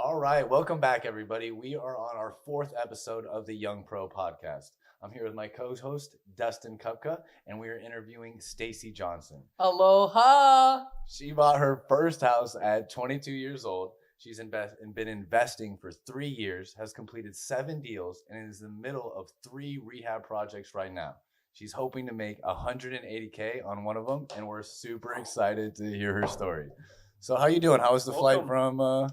All right, welcome back, everybody. We are on our fourth episode of the YoungPro podcast. I'm here with my co-host Dustin Kupka, and we are interviewing Stacey Johnson. Aloha! She bought her first house at 22 years old. She's been investing for 3 years, has completed 7 deals, and is in the middle of 3 rehab projects right now. She's hoping to make $180K on one of them, and we're super excited to hear her story. So, how you doing? How was the flight from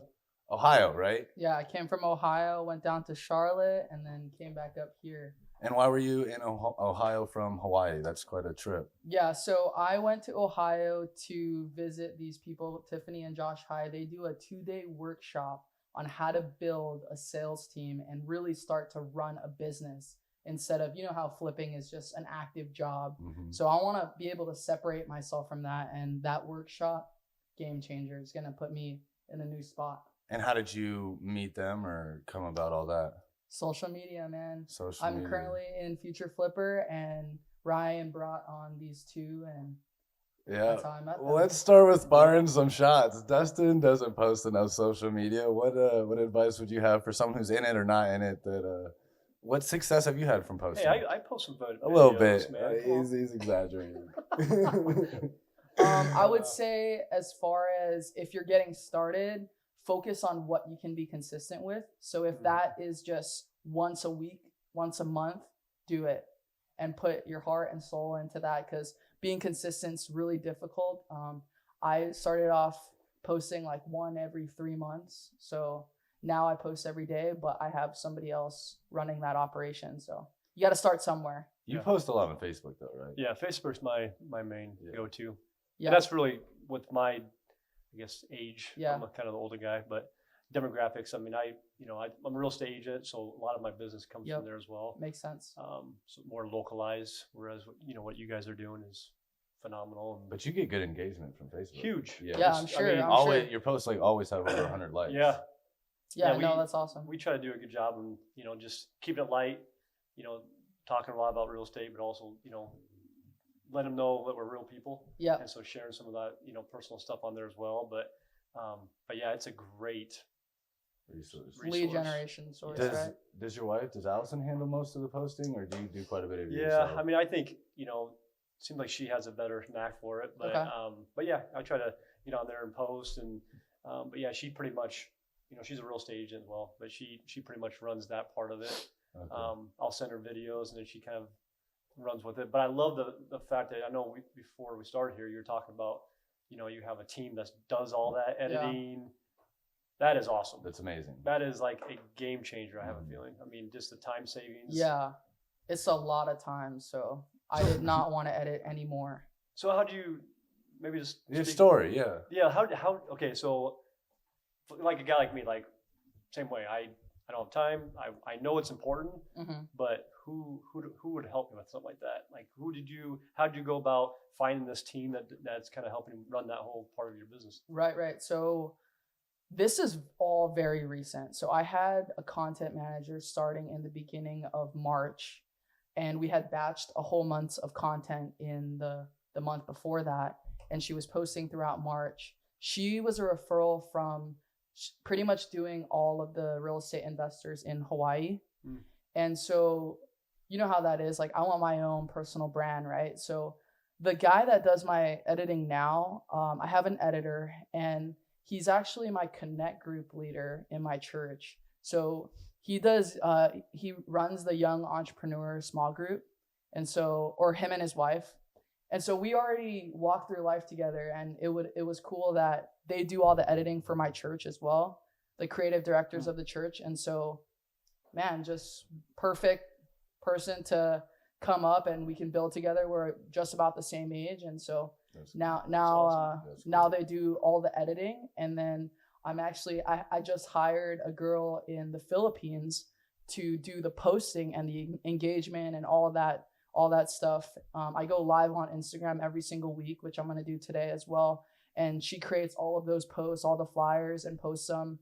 Ohio, right? Yeah, I came from Ohio, went down to Charlotte, and then came back up here. And why were you in Ohio from Hawaii? That's quite a trip. Yeah, so I went to Ohio to visit these people, Tiffany and Josh High. They do a 2-day workshop on how to build a sales team and really start to run a business instead of, how flipping is just an active job. Mm-hmm. So I want to be able to separate myself from that. And that workshop, game changer, is going to put me in a new spot. And how did you meet them or come about all that? Social media, man. I'm currently in Future Flipper, and Ryan brought on these two, and that's how I met them. Well, let's start with firing some shots. Dustin doesn't post enough social media. What advice would you have for someone who's in it or not in it? What success have you had from posting? Hey, I post some videos. A little bit. Man. He's exaggerating. I would say, as far as if you're getting started, focus on what you can be consistent with. So if that is just once a week, once a month, do it and put your heart and soul into that, because being consistent is really difficult. I started off posting like one every 3 months. So now I post every day, but I have somebody else running that operation. So you got to start somewhere. You post a lot on Facebook though, right? Yeah, Facebook's my main go-to. Yeah. And that's really with my, I guess, age. Yeah. I'm kind of the older guy, but demographics. I mean, I'm a real estate agent, so a lot of my business comes from there as well. Makes sense. So more localized, whereas what you guys are doing is phenomenal. But you get good engagement from Facebook. Huge. Yeah, I'm sure. Your posts always have over 100 likes. Yeah. Yeah, no, that's awesome. We try to do a good job and just keep it light. Talking a lot about real estate, but also let them know that we're real people. Yeah. And so sharing some of that, personal stuff on there as well. But yeah, it's a great resource. Lead generation source, right? Does Allison handle most of the posting, or do you do quite a bit of it Yeah, yourself? I mean, I think, it seems like she has a better knack for it. But, okay. But yeah, I try to get on there and post. And, but yeah, she pretty much, she's a real estate agent as well, but she pretty much runs that part of it. Okay. I'll send her videos and then she kind of runs with it. But I love the fact that I know before we started here, you were talking about, you have a team that does all that editing. Yeah. That is awesome. That's amazing. That is like a game changer, I have a feeling. I mean, just the time savings. Yeah, it's a lot of time. So I did not want to edit anymore. So how do you, maybe just your story, yeah. Yeah, how okay, so like a guy like me, like same way, I don't have time. I know it's important, but who would help me with something like that? Like how did you go about finding this team that's kind of helping run that whole part of your business? Right. So this is all very recent. So I had a content manager starting in the beginning of March, and we had batched a whole month of content in the month before that, and she was posting throughout March. She was a referral from pretty much doing all of the real estate investors in Hawaii. And so you know how that is. Like, I want my own personal brand, right? So the guy that does my editing now, I have an editor, and he's actually my connect group leader in my church. So he runs the young entrepreneur small group. And so, or him and his wife. And so we already walked through life together, and it was cool that they do all the editing for my church as well, the creative directors of the church. And so, man, just perfect person to come up and we can build together. We're just about the same age. And so now they do all the editing. And then I just hired a girl in the Philippines to do the posting and the engagement and all that stuff. I go live on Instagram every single week, which I'm going to do today as well. And she creates all of those posts, all the flyers, and posts them.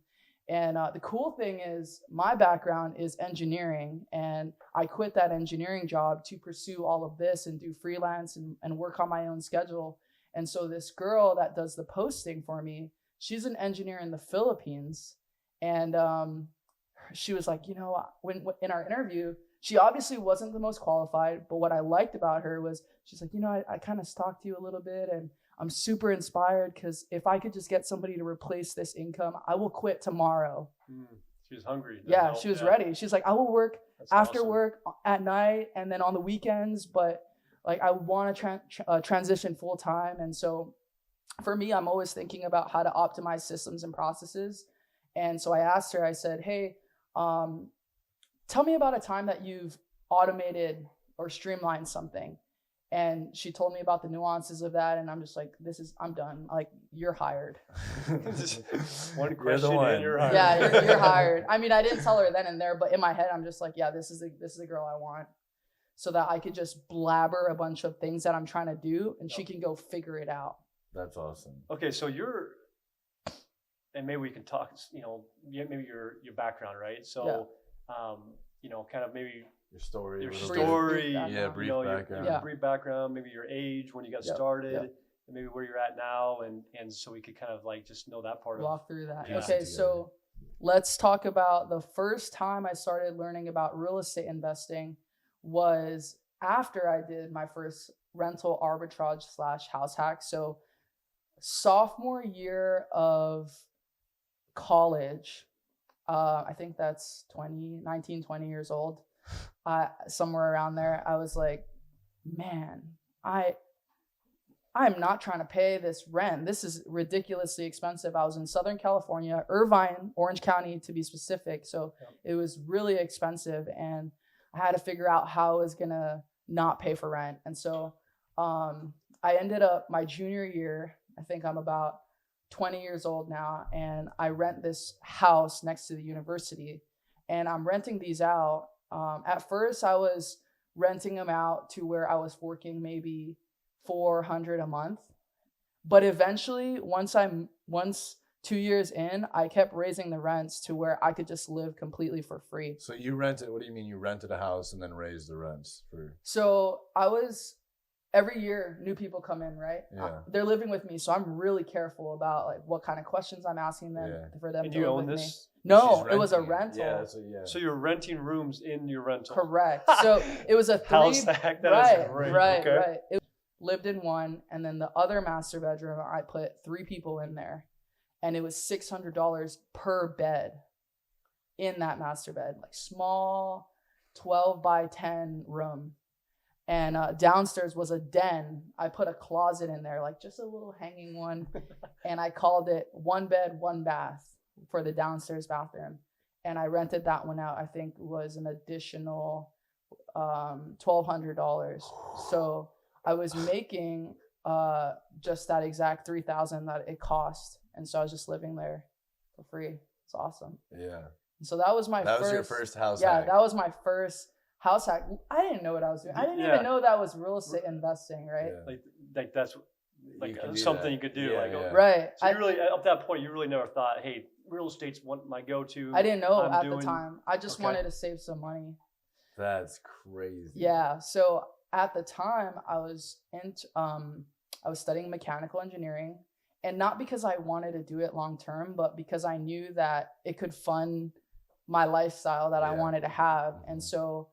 And the cool thing is my background is engineering, and I quit that engineering job to pursue all of this and do freelance and work on my own schedule. And so this girl that does the posting for me, she's an engineer in the Philippines, And she was like, you know, when in our interview, she obviously wasn't the most qualified, but what I liked about her was she's like, you know, I kind of stalked you a little bit, and I'm super inspired because if I could just get somebody to replace this income, I will quit tomorrow. She was hungry. Yeah, she was ready. She's like, I will work after work at night and then on the weekends, but like I want to transition full time. And so for me, I'm always thinking about how to optimize systems and processes. And so I asked her, I said, hey, tell me about a time that you've automated or streamlined something. And she told me about the nuances of that. And I'm just like, I'm done. Like, you're hired. One question and you're hired. Yeah, you're hired. I mean, I didn't tell her then and there, but in my head, I'm just like, yeah, this is the girl I want. So that I could just blabber a bunch of things that I'm trying to do and she can go figure it out. That's awesome. Okay, so and maybe we can talk, you know, maybe your background, right? So, you know, kind of maybe your story, brief background. Brief background, maybe your age, when you got started, and maybe where you're at now, and so we could kind of like just know that part. Walk through that. Okay, so let's talk about the first time I started learning about real estate investing was after I did my first rental arbitrage / house hack. So sophomore year of college, I think that's 20 years old, somewhere around there. I was like, man, I'm not trying to pay this rent. This is ridiculously expensive. I was in Southern California, Irvine, Orange County to be specific. So it was really expensive, and I had to figure out how I was gonna not pay for rent. And so I ended up my junior year, I think I'm about 20 years old now, and I rent this house next to the university, and I'm renting these out. At first I was renting them out to where I was working maybe $400 a month, but eventually once 2 years in, I kept raising the rents to where I could just live completely for free. So you rented, what do you mean you rented a house and then raised the rents for? So every year new people come in, right? Yeah. They're living with me, so I'm really careful about like what kind of questions I'm asking them for them to live with me. No, it was a rental. Yeah, so you're renting rooms in your rental. Correct. So it was a house hack. Right. It lived in one, and then the other master bedroom, I put 3 people in there, and it was $600 per bed in that master bed, like small 12 by 10 room. And downstairs was a den. I put a closet in there, like just a little hanging one. And I called it 1 bed, 1 bath for the downstairs bathroom. And I rented that one out, I think was an additional $1,200. So I was making just that exact $3,000 that it cost. And so I was just living there for free. It's awesome. Yeah. And so that was That was your first house hack. Yeah, that was my first house hack. I didn't know what I was doing. I didn't even know that was real estate investing, right? Yeah. Like that's like something you could do. Right. So you really, up that point, you really never thought, hey, real estate's my go-to. I didn't know at the time. I just wanted to save some money. That's crazy. Yeah. So at the time, I was studying mechanical engineering, and not because I wanted to do it long term, but because I knew that it could fund my lifestyle that I wanted to have. And so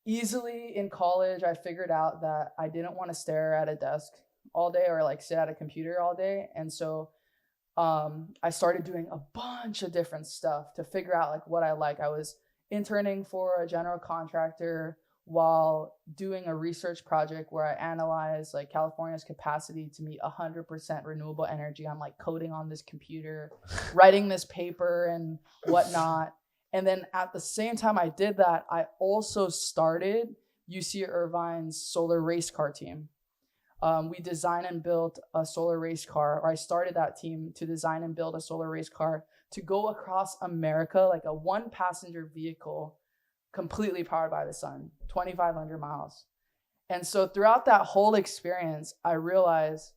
easily in college, I figured out that I didn't want to stare at a desk all day or like sit at a computer all day. And so I started doing a bunch of different stuff to figure out like what I like. I was interning for a general contractor while doing a research project where I analyzed like California's capacity to meet 100% renewable energy. I'm like coding on this computer, writing this paper and whatnot. And then at the same time I did that, I also started UC Irvine's solar race car team. We designed and built a solar race car, or I started that team to design and build a solar race car to go across America, like a 1-passenger vehicle, completely powered by the sun, 2,500 miles. And so throughout that whole experience, I realized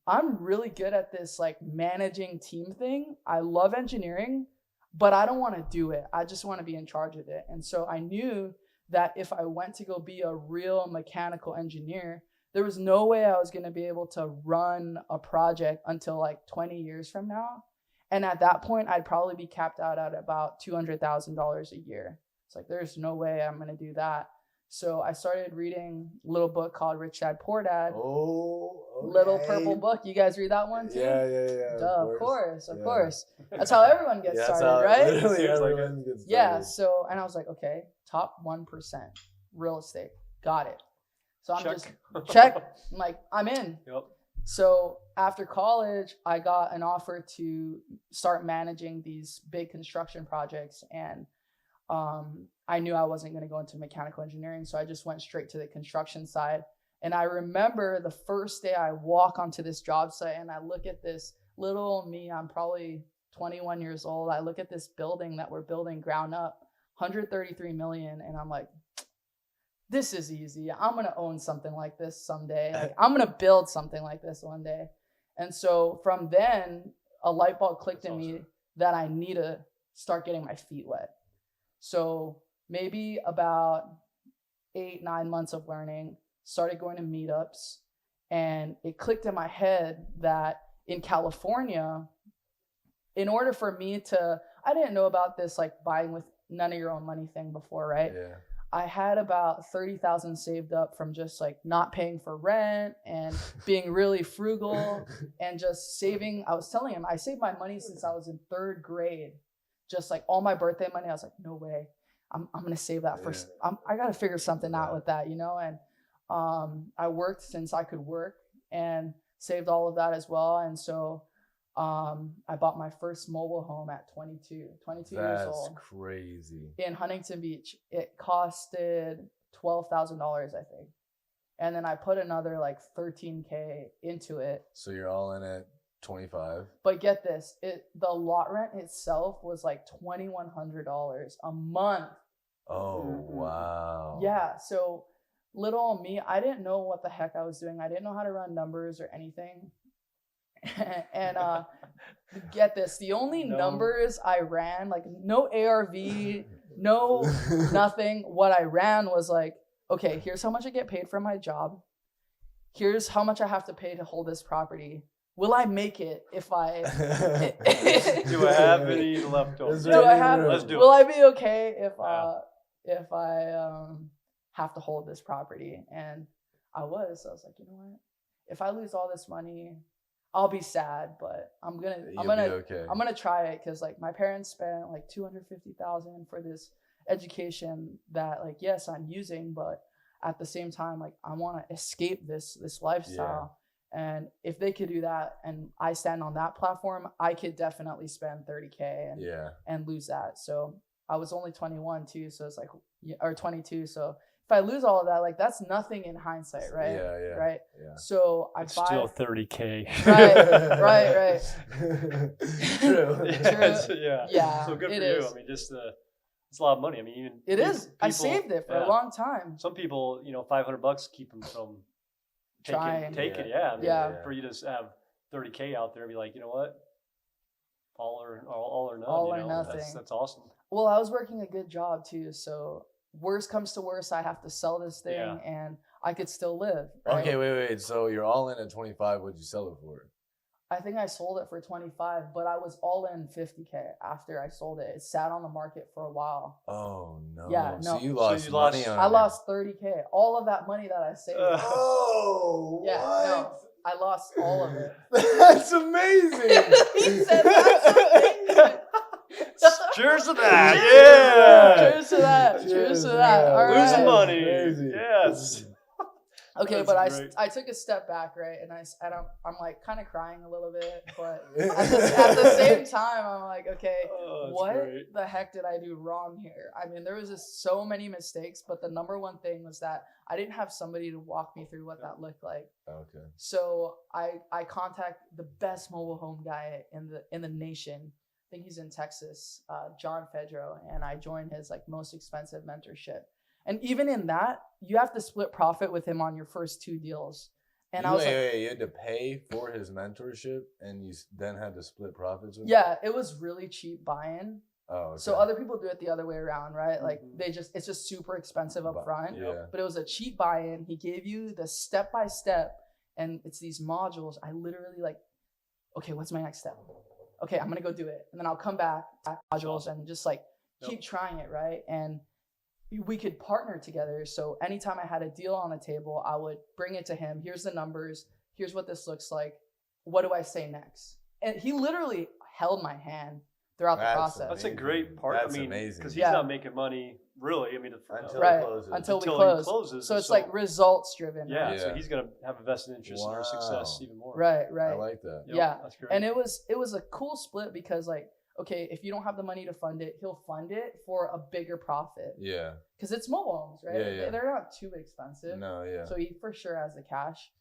I'm really good at this like managing team thing. I love engineering, but I don't want to do it. I just want to be in charge of it. And so I knew that if I went to go be a real mechanical engineer, there was no way I was going to be able to run a project until like 20 years from now. And at that point, I'd probably be capped out at about $200,000 a year. It's like, there's no way I'm going to do that. So I started reading a little book called Rich Dad Poor Dad. Oh, okay. Little purple book. You guys read that one too? Yeah. Duh, of course. That's how everyone gets started, right? Literally everyone gets started. Yeah. So, and I was like, okay, top 1% real estate. Got it. So I'm just check. I'm like, I'm in. Yep. So after college, I got an offer to start managing these big construction projects, and I knew I wasn't going to go into mechanical engineering, so I just went straight to the construction side. And I remember the first day I walk onto this job site and I look at this little me, I'm probably 21 years old. I look at this building that we're building ground up, 133 million, and I'm like, this is easy. I'm going to own something like this someday. Like, I'm going to build something like this one day. And so from then, a light bulb clicked in me that I need to start getting my feet wet. So maybe about 8-9 months of learning, started going to meetups, and it clicked in my head that in California, in order for me to, I didn't know about this like buying with none of your own money thing before, right? Yeah. I had about 30,000 saved up from just like not paying for rent and being really frugal and just saving. I was telling him, I saved my money since I was in 3rd grade. Just like all my birthday money. I was like, no way. I'm going to save that for, I got to figure something out with that, you know? And I worked since I could work and saved all of that as well. And so I bought my first mobile home at 22 years old. That's crazy. In Huntington Beach. It costed $12,000, I think. And then I put another like $13K into it. So you're all in at 25. But get this, the lot rent itself was like $2,100 a month. Oh, wow. Yeah. So little old me, I didn't know what the heck I was doing. I didn't know how to run numbers or anything. And get this, the only numbers I ran, like no ARV, no nothing. What I ran was like, okay, here's how much I get paid for my job. Here's how much I have to pay to hold this property. Will I make it if I do I have any leftovers? Let's do it. Will I be okay if I have to hold this property? And I was like, you know what? If I lose all this money, I'll be sad, but I'm gonna try it, because like my parents spent like $250,000 for this education that like, yes, I'm using, but at the same time, like I want to escape this lifestyle. Yeah. And if they could do that and I stand on that platform, I could definitely spend $30K and lose that. So I was only 21 too, so it's like, or 22. So if I lose all of that, like that's nothing in hindsight, right? Yeah. Right. Yeah. So I buy still $30K. Right. True. Yeah. So good for is. you. I mean, just it's a lot of money. I mean, even it is. People, I saved it for a long time. Some people, $500 keep them from taking. Yeah. I mean, for you to have $30K out there, and be like, you know what, all or none. All or nothing. That's awesome. Well, I was working a good job too, so worst comes to worst, I have to sell this thing and I could still live. Right? Okay, wait. So you're all in at 25. What'd you sell it for? I think I sold it for 25, but I was all in 50K after I sold it. It sat on the market for a while. Oh no. Yeah, no. So you lost money on it. I lost 30K. All of that money that I saved. Oh. Yeah, what? no. I lost all of it. That's amazing. He said that's amazing. Cheers to that. Cheers to that. All right. Losing money. Crazy. Yes. Okay, but I took a step back, right? And I'm like kind of crying a little bit, but at the same time, I'm like, okay, what the heck did I do wrong here? I mean, there was just so many mistakes, but the number one thing was that I didn't have somebody to walk me through what that looked like. Okay. So I contact the best mobile home guy in the nation. I think he's in Texas, John Fedro, and I joined his like most expensive mentorship. And even in that, you have to split profit with him on your first 2 deals. And you had to pay for his mentorship, and you then had to split profits with him? Yeah, it was really cheap buy-in. Oh, okay. So other people do it the other way around, right? Like it's just super expensive up front. Yeah. But it was a cheap buy-in. He gave you the step-by-step, and it's these modules. I literally like, okay, what's my next step? okay, I'm gonna go do it, and then I'll come back to modules and just like keep trying it, right? And we could partner together. So anytime I had a deal on the table, I would bring it to him. Here's the numbers. Here's what this looks like. What do I say next? And he literally held my hand throughout the process. That's a great part. That's amazing. Because he's not making money, really. I mean, until we close. So it's like results driven. Yeah, right? so he's going to have a vested interest in our success even more. Right. I like that. Yep, yeah. That's great. And it was a cool split because like, okay, if you don't have the money to fund it, he'll fund it for a bigger profit. Yeah. Because it's mobile homes, right? Yeah. They're not too expensive. No, yeah. So he for sure has the cash.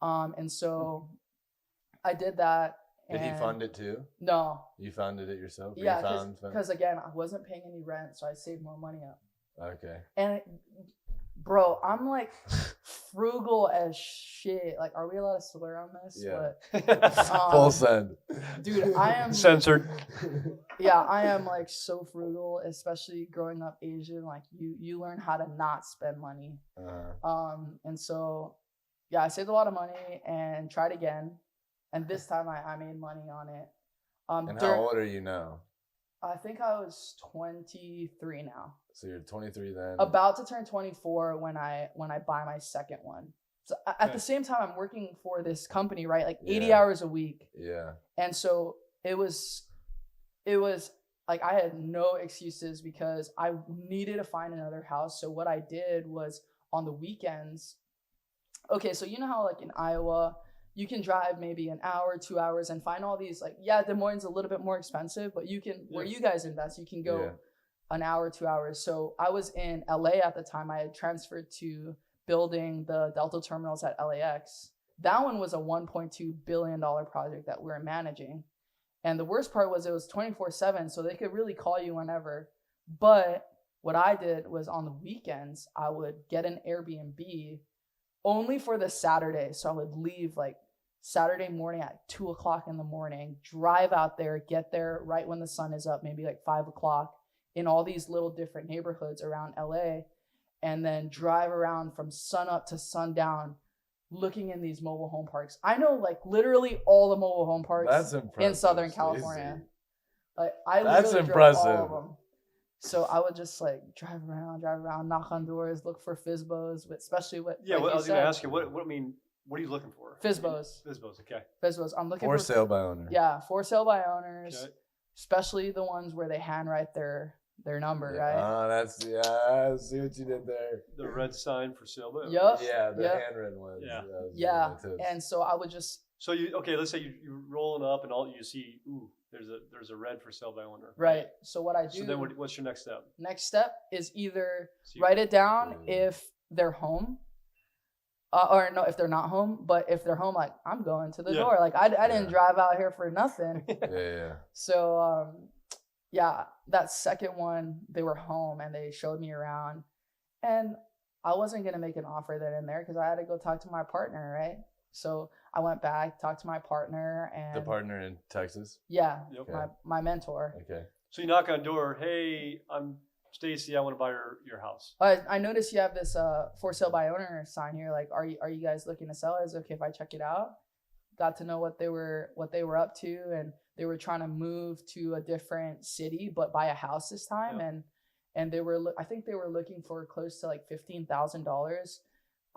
And so I did that. Did he fund it too? No. You funded it yourself? Yeah, because again, I wasn't paying any rent, so I saved more money up. Okay. And bro, I'm like frugal as shit. Like, are we allowed to swear on this? Yeah. But, Full send. Dude, I am censored. Yeah, I am like so frugal, especially growing up Asian. Like you learn how to not spend money. And so yeah, I saved a lot of money and tried again. And this time I made money on it. And how old are you now? I think I was 23 now. So you're 23 then. About to turn 24 when I buy my second one. So at the same time, I'm working for this company, right? Like 80 hours a week. Yeah. And so it was like I had no excuses because I needed to find another house. So what I did was on the weekends. Okay, so you know how like in Iowa, you can drive maybe an hour, 2 hours and find all these like, Des Moines a little bit more expensive, but you can, where you guys invest, you can go an hour, 2 hours. So I was in LA at the time. I had transferred to building the Delta terminals at LAX. That one was a $1.2 billion project that we were managing. And the worst part was it was 24/7, so they could really call you whenever. But what I did was on the weekends, I would get an Airbnb only for the Saturday. So I would leave like Saturday morning at 2 o'clock in the morning, drive out there, get there right when the sun is up, maybe like 5 o'clock in all these little different neighborhoods around LA, and then drive around from sun up to sundown looking in these mobile home parks. I know like literally all the mobile home parks in Southern California. Like I literally drove all of them. So I would just like drive around, knock on doors, look for FSBOs, especially what. Yeah, I was going to ask you, what are you looking for? FSBOs. FSBOs, okay. FSBOs. I'm looking for sale by owner. Yeah, for sale by owners, okay. Especially the ones where they handwrite their number, right? Oh, I see what you did there. The red sign for sale by owners. Yep. Yeah, the handwritten ones. Yeah. And so I would just. So let's say you're rolling up and all you see, there's a red for sale by owner. Right. So what I do. So then what's your next step? Next step is either write it down if they're home, or no, if they're not home. But if they're home, like I'm going to the door. Like I didn't drive out here for nothing. Yeah. So that second one, they were home and they showed me around, and I wasn't gonna make an offer then and there because I had to go talk to my partner, right? So I went back, talked to my partner, and the partner in Texas. Yeah, yep. my mentor. Okay. So you knock on the door. Hey, I'm Stacey. I want to buy your house. I noticed you have this for sale by owner sign here. Like, are you guys looking to sell? Is it okay if I check it out? Got to know what they were up to, and they were trying to move to a different city, but buy a house this time. Yep. And they were I think they were looking for close to like $15,000.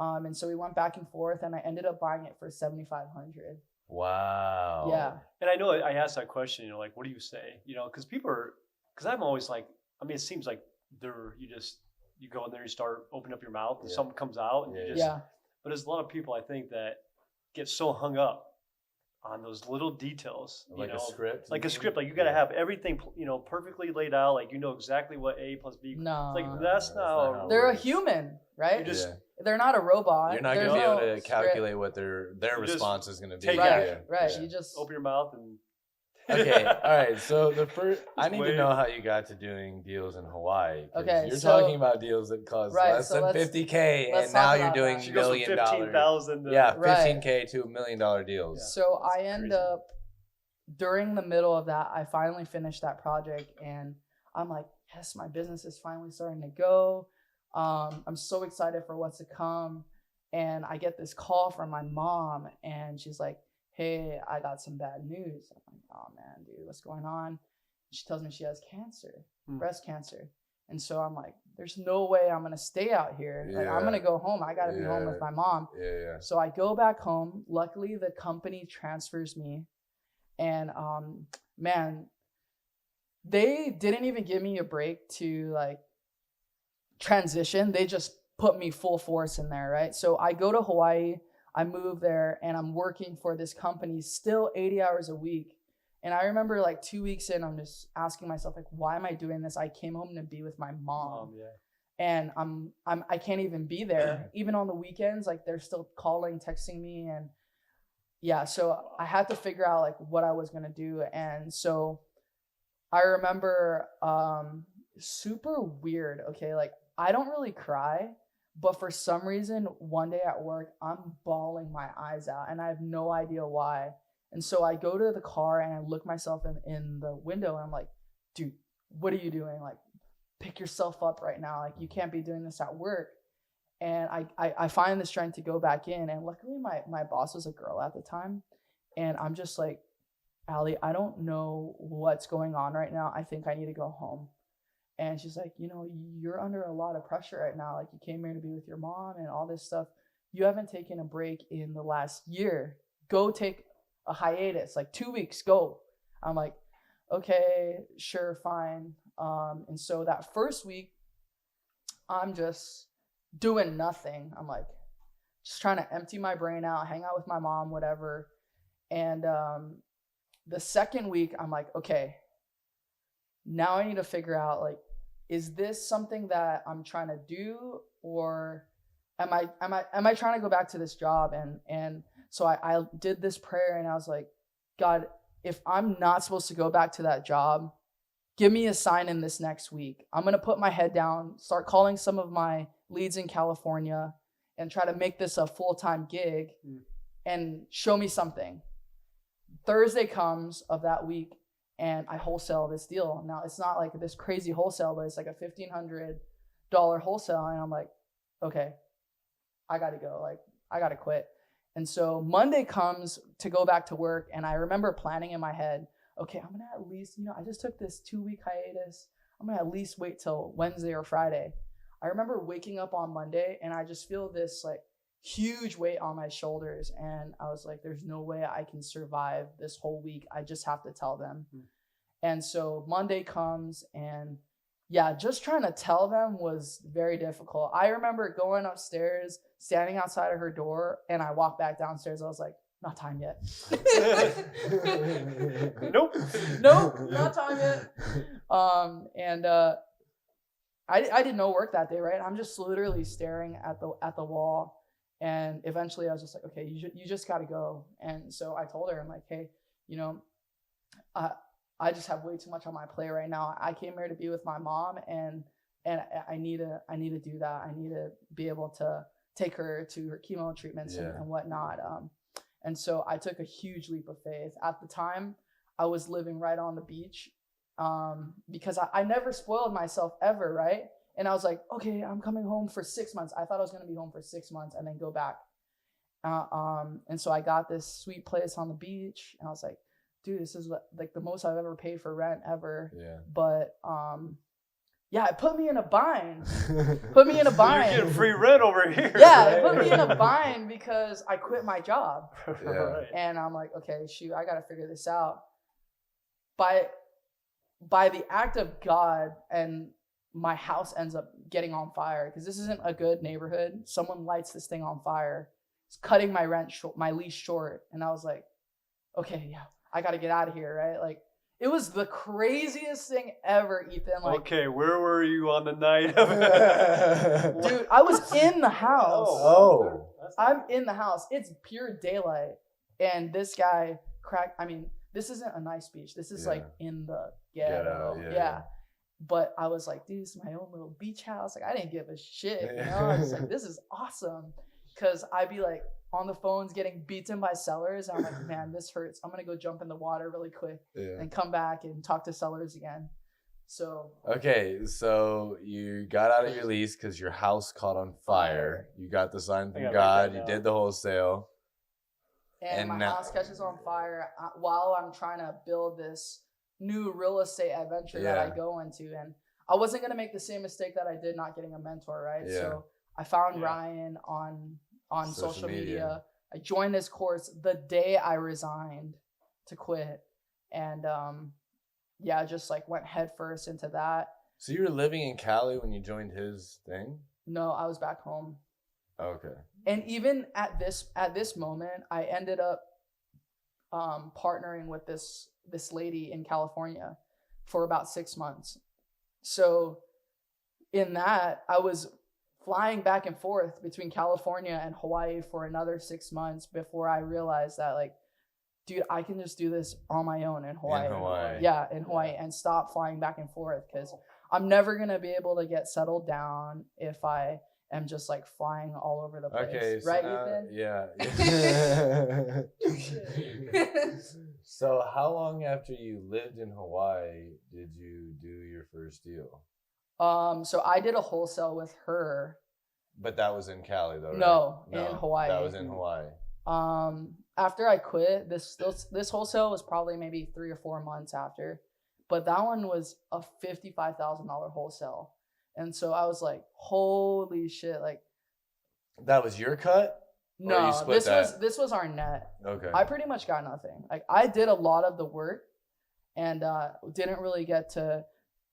And so we went back and forth, and I ended up buying it for $7,500. Wow. Yeah. And I know I asked that question, like, what do you say? Because I'm always like, I mean, it seems like you go in there, you start opening up your mouth, and something comes out, and But there's a lot of people, I think, that get so hung up on those little details, like a script. Like a script, like you got to have everything, perfectly laid out, like exactly what A plus B. No, like that's not how they're a human, right? They're not a robot. You're not going to be able to calculate what their response is going to be. Right. Yeah. You just open your mouth and. Okay. All right. So I need to know how you got to doing deals in Hawaii. Okay. You're talking about deals that cost less than $50K, and now you're doing $1 million. Yeah, $15K to $1 million deals. Yeah. So I end up during the middle of that, I finally finished that project, and I'm like, yes, my business is finally starting to go. I'm so excited for what's to come. And I get this call from my mom, and she's like, hey, I got some bad news. I'm like, oh man, dude, what's going on? She tells me she has cancer, breast cancer. And so I'm like, there's no way I'm going to stay out here. Like, I'm going to go home. I got to be home with my mom. So I go back home. Luckily, the company transfers me. And man, they didn't even give me a break to like transition. They just put me full force in there, right? So I go to Hawaii. I move there, and I'm working for this company still 80 hours a week. And I remember like 2 weeks in, I'm just asking myself, like, why am I doing this? I came home to be with my mom. And I can't even be there. Even on the weekends, like they're still calling, texting me. And yeah, so I had to figure out like what I was gonna do. And so I remember super weird, okay, like I don't really cry, but for some reason, one day at work, I'm bawling my eyes out and I have no idea why. And so I go to the car and I look myself in the window and I'm like, dude, what are you doing? Like, pick yourself up right now. Like, you can't be doing this at work. And I find the strength to go back in. And luckily my boss was a girl at the time. And I'm just like, Allie, I don't know what's going on right now. I think I need to go home. And she's like, you're under a lot of pressure right now. Like, you came here to be with your mom and all this stuff. You haven't taken a break in the last year. Go take a hiatus, like 2 weeks, go. I'm like, okay, sure, fine. And so that first week, I'm just doing nothing. I'm like, just trying to empty my brain out, hang out with my mom, whatever. And the second week, I'm like, okay, now I need to figure out, like, is this something that I'm trying to do, or am I trying to go back to this job? And so I did this prayer and I was like, God, if I'm not supposed to go back to that job, give me a sign in this next week. I'm going to put my head down, start calling some of my leads in California and try to make this a full-time gig and show me something. Thursday comes of that week and I wholesale this deal. Now, it's not like this crazy wholesale, but it's like a $1,500 wholesale. And I'm like, okay, I got to go. Like, I got to quit. And so Monday comes to go back to work. And I remember planning in my head, okay, I'm going to at least, I just took this 2-week hiatus. I'm going to at least wait till Wednesday or Friday. I remember waking up on Monday and I just feel this like huge weight on my shoulders. And I was like, there's no way I can survive this whole week. I just have to tell them. And so Monday comes and yeah, just trying to tell them was very difficult. I remember going upstairs, standing outside of her door, and I walked back downstairs. I was like, not time yet. Nope, not time yet. I did no work that day, right? I'm just literally staring at the wall. And eventually I was just like, okay, you just got to go. And so I told her, I'm like, hey, I just have way too much on my plate right now. I came here to be with my mom and I need to do that. I need to be able to take her to her chemo treatments and whatnot. And so I took a huge leap of faith. At the time, I was living right on the beach because I never spoiled myself ever, right? And I was like, okay, I'm coming home for 6 months. I thought I was going to be home for 6 months and then go back. And so I got this sweet place on the beach and I was like, dude, this is like the most I've ever paid for rent ever. Yeah. But it put me in a bind. You're getting free rent over here. Yeah, right? It put me in a bind because I quit my job. Right. And I'm like, okay, shoot, I got to figure this out. By the act of God, and my house ends up getting on fire because this isn't a good neighborhood. Someone lights this thing on fire. It's cutting my my lease short. And I was like, okay, yeah, I got to get out of here, right? Like, it was the craziest thing ever, Ethan. Like, okay, where were you on the night? Dude, I was in the house. Oh. I'm in the house. It's pure daylight. And this guy this isn't a nice beach. This is like in the ghetto. Yeah. But I was like, dude, this is my own little beach house. Like, I didn't give a shit. I was like, this is awesome. Because I'd be like on the phones getting beaten by sellers. And I'm like, man, this hurts. I'm going to go jump in the water really quick and come back and talk to sellers again. So. Okay, so you got out of your lease because your house caught on fire. You got the sign from God. You did the wholesale. and my now- house catches on fire while I'm trying to build this new real estate adventure that I Yeah. go into. And I wasn't going to make the same mistake that I did not getting a mentor, right? Yeah. So I found Yeah. Ryan on Social social media. media. I joined this course the day I resigned to quit. And yeah, just like went headfirst into that. So you were living in Cali when you joined his thing? No, I was back home. Okay. And even at this moment, I ended up partnering with this lady in California for about 6 months. So in that, I was flying back and forth between California and Hawaii for another 6 months before I realized that, like, dude, I can just do this on my own in Hawaii. In Hawaii. Yeah, in Hawaii, and stop flying back and forth, because I'm never going to be able to get settled down if I am just like flying all over the place. Okay. So right, now, Ethan? yeah. So how long after you lived in Hawaii did you do your first deal? So I did a wholesale with her. But that was in Cali though, right? No, in Hawaii. That was in Hawaii. After I quit, this wholesale was probably maybe 3 or 4 months after, but that one was a $55,000 wholesale, and so I was like, holy shit! Like, That was your cut? Or you no, split this was our net. Okay. I pretty much got nothing. Like, I did a lot of the work, and didn't really get to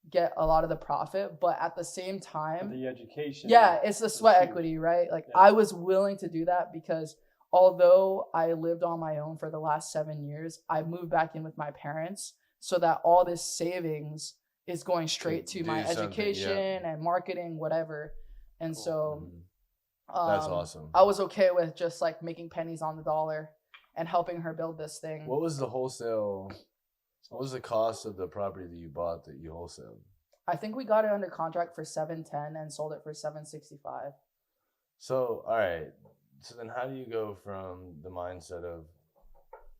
get a lot of the profit, but at the same time, The education. yeah, it's the sweat huge. equity, right? Like, Yeah. I was willing to do that because although I lived on my own for the last 7 years, I moved back in with my parents so that all this savings is going straight to Do my something, education and marketing, whatever. And Cool. so That's awesome. I was okay with just like making pennies on the dollar and helping her build this thing. What was the wholesale? What was the cost of the property that you bought that you wholesaled? I think we got it under contract for $710 and sold it for $765. So, all right. So then how do you go from the mindset of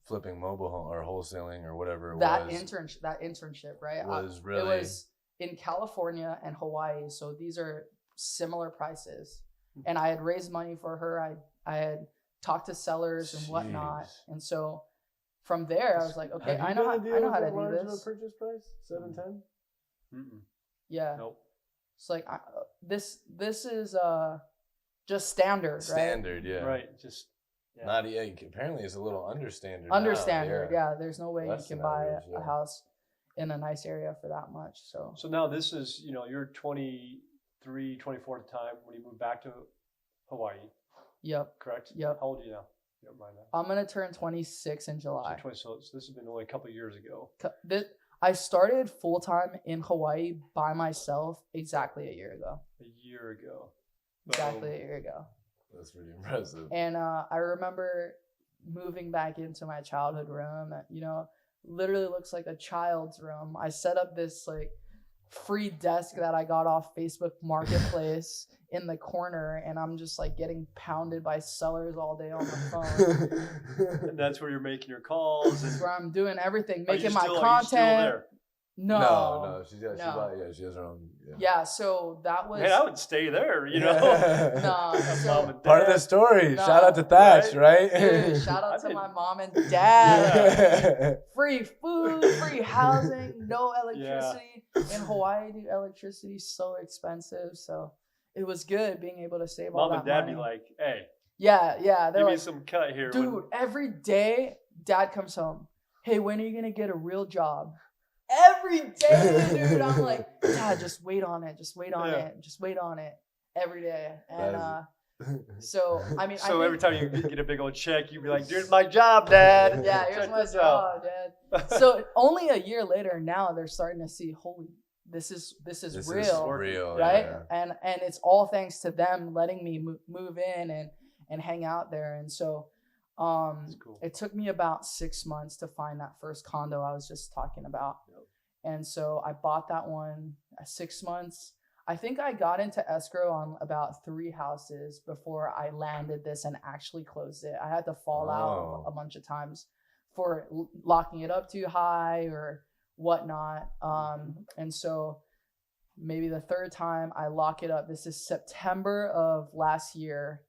flipping mobile home or wholesaling or whatever it That was? internship, right? Was It really was in California and Hawaii, so these are similar prices. And I had raised money for her. I had talked to sellers and whatnot, Jeez. and so from there I was like, okay, Have you I know done a deal how with to that do large of a this. purchase price? 710? Mm-mm. Yeah, Nope. it's like this is just standard, right? Standard, yeah. Right. Just. Yeah. Not yeah, apparently it's a little understandard. Under now, standard, yeah. There's no way Less you can than buy average, a yeah. house in a nice area for that much. So So now this is, you're 23, 24 at the time when you moved back to Hawaii, yep. correct? Yep. How old are you now? You don't mind that. I'm gonna turn 26 in July. So 20, so this has been only a couple of years ago. I started full time in Hawaii by myself exactly a year ago. A year ago. Exactly a year ago. That's pretty impressive. And I remember moving back into my childhood room. Literally looks like a child's room. I set up this like free desk that I got off Facebook Marketplace in the corner, and I'm just like getting pounded by sellers all day on the phone. And that's where you're making your calls. And Where I'm doing everything, are you making my still- are you still content. there? No, no, she No. she has her own. Yeah, so that was Man, I would stay there, no. Mom So and Part of Dad. the story. No. Shout out to Thatch, right? dude, shout out I to didn't- my mom and dad. Free food, free housing, no electricity. In Hawaii, dude, electricity is so expensive. So it was good being able to save all Mom that and Dad money. be like, hey, yeah, they're give me like, some cut here. dude, every day, Dad comes home. Hey, when are you gonna get a real job? Every day, dude. I'm like, Dad, just wait on it. Just wait on Yeah. it. Just wait on it. Every day. And That's- so I mean, So I every think, time you get a big old check, you'd be like, dude, my job, Dad. yeah, here's Check my this out. job, Dad. So only a year later, now they're starting to see, holy, this is This real, is real, right? yeah. And it's all thanks to them letting me move in and hang out there. And so That's cool. it took me about 6 months to find that first condo I was just talking about. Yep. And so I bought that one at 6 months. I think I got into escrow on about 3 houses before I landed this and actually closed it. I had to fall out a bunch of times for locking it up too high or whatnot. And so maybe the third time I lock it up, this is September of last year.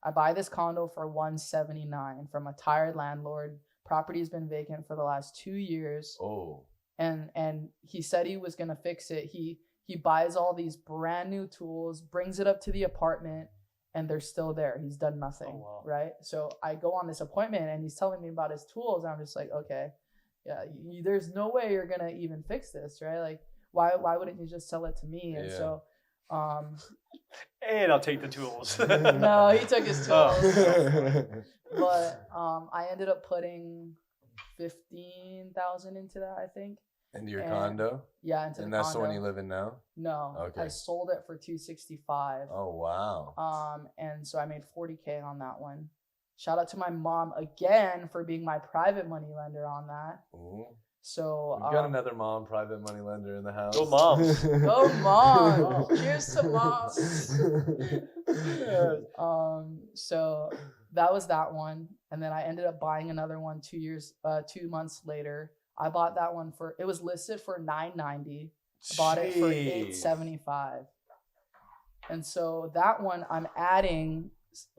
I buy this condo for $179 from a tired landlord. Property's been vacant for the last 2 years. Oh. And he said he was gonna fix it. He buys all these brand new tools, brings it up to the apartment, and they're still there. He's done nothing. Oh, wow. Right? So I go on this appointment and he's telling me about his tools. And I'm just like, okay, yeah, there's no way you're gonna even fix this, right? Like, why wouldn't you just sell it to me? And so and I'll take the tools. no, he took his tools. Oh. But I ended up putting 15,000 into that, I think. Into your condo? Yeah, into the condo. And that's the one you live in now? No. Okay. I sold it for $265. Oh wow. And so I made $40K on that one. Shout out to my mom again for being my private money lender on that. Ooh. So We've got another mom private money lender in the house. Go moms. Go mom. Cheers to moms. So that was that one. And then I ended up buying another one 2 months later. I bought that one it was listed for $990. I bought it for $875. And so that one I'm adding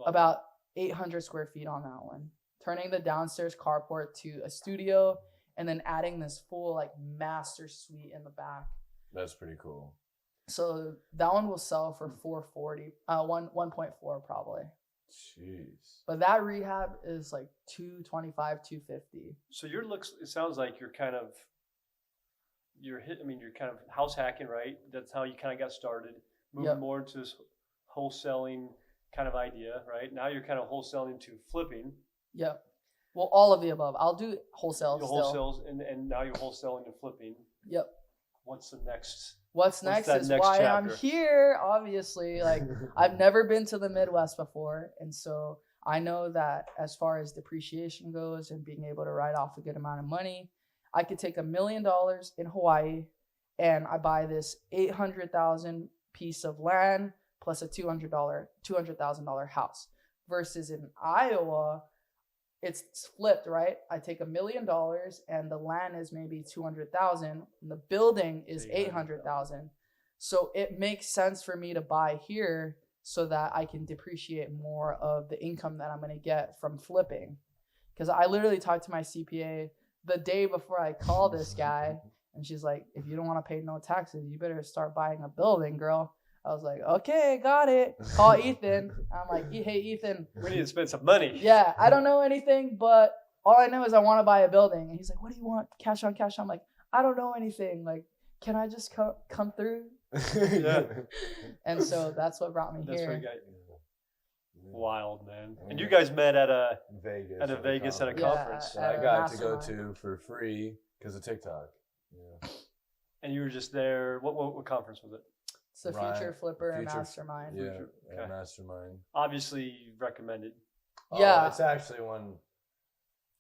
about 800 square feet on that one, turning the downstairs carport to a studio, and then adding this full like master suite in the back. That's pretty cool. So that one will sell for 440, 1.4 probably. Jeez. But that rehab is like 225, 250. So it sounds like you're kind of house hacking, right? That's how you kind of got started, moving more into this wholesaling kind of idea, right? Now you're kind of wholesaling to flipping. Yep. Well, all of the above. I'll do wholesale still. Wholesales, and now you're wholesaling and flipping. Yep. What's the next? What's next is next why chapter? I'm here, obviously. Like, I've never been to the Midwest before. And so I know that as far as depreciation goes and being able to write off a good amount of money, I could take $1 million in Hawaii and I buy this $800,000 piece of land plus a $200,000 house. Versus in Iowa, it's flipped, right? I take $1 million and the land is maybe 200,000 and the building is 800,000. So it makes sense for me to buy here so that I can depreciate more of the income that I'm going to get from flipping. Because I literally talked to my CPA the day before I called this guy, and she's like, if you don't want to pay no taxes, you better start buying a building, girl. I was like, okay, got it. Call Ethan. I'm like, hey, Ethan. We need to spend some money. Yeah, I don't know anything, but all I know is I want to buy a building. And he's like, what do you want? Cash on cash. I'm like, I don't know anything. Like, can I just come through? Yeah. And so that's what brought me That's here. what you got. Wild, man. And you guys met at a Vegas at a conference. that I got to go to for free because of TikTok. Yeah. And you were just there. What conference was it? It's the Future Flipper and Mastermind. Yeah, Okay. Mastermind. Obviously recommended. Yeah. It's actually one.